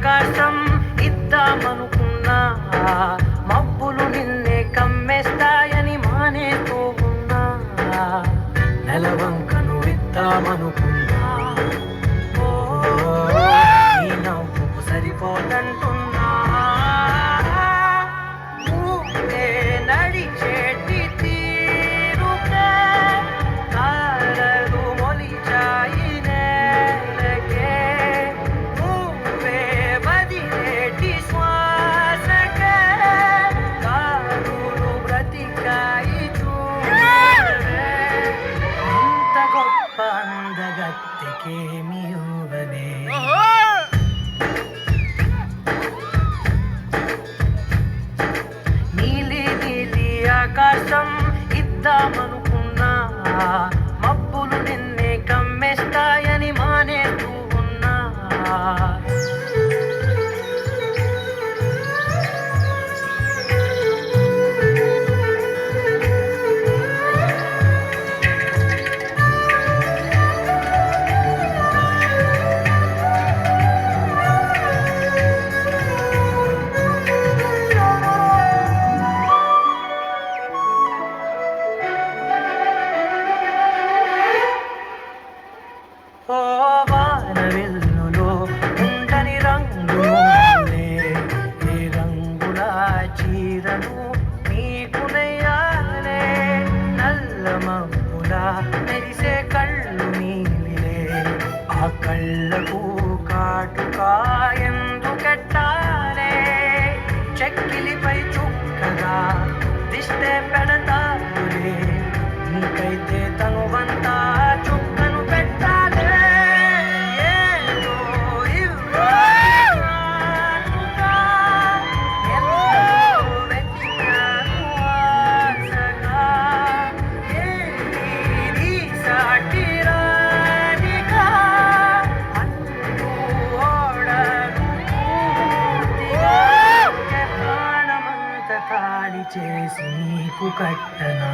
ఆకాశం ఇద్దామనుకున్నా మబ్బులు నిన్నే కమ్మేస్తాయని మానేస్తూ ఉన్నా నెలవంకను ఇద్దామనుకున్నా ఓ నీ నవ్వుకు సరిపోదంటున్నా నువ్వే నడిచేటి తీరుకే తారలు మొలిచాయి నేలకే నువ్వే వదిలేటి శ్వాసకే కారులు బ్రతికాయి చూడవే ఇంత గొప్ప అందగత్తెకేమి ఊవనే నీలి నీలి ఆకాశం ఇద్దామనుకున్నా మబ్బులు నిన్నే కమ్మేస్తాయని మానేస్తూ ఉన్నా ఓ వానవిల్లులో ఉండని రంగులే ఏ రంగుల చీరను నీకు నెయ్యాలే నల్ల మబ్బుల మెరిసే కళ్ళు నీలిలే ఆ కళ్ళకు కాటుకా ఎందుకెట్టాలే చెక్కిలిపై చుక్కగా దిష్టే పెడతానులే నీకైతే తనువంతా చుక్కను పెట్టాలే ఏదో ఇవ్వాలనుగా ఎంతో వెతికాను ఆశగా ఏది సాటి రానిగా అంటూ ఓడను పూర్తిగా ప్రాణమంత ఖాళీ చేసి నీకు కట్టనా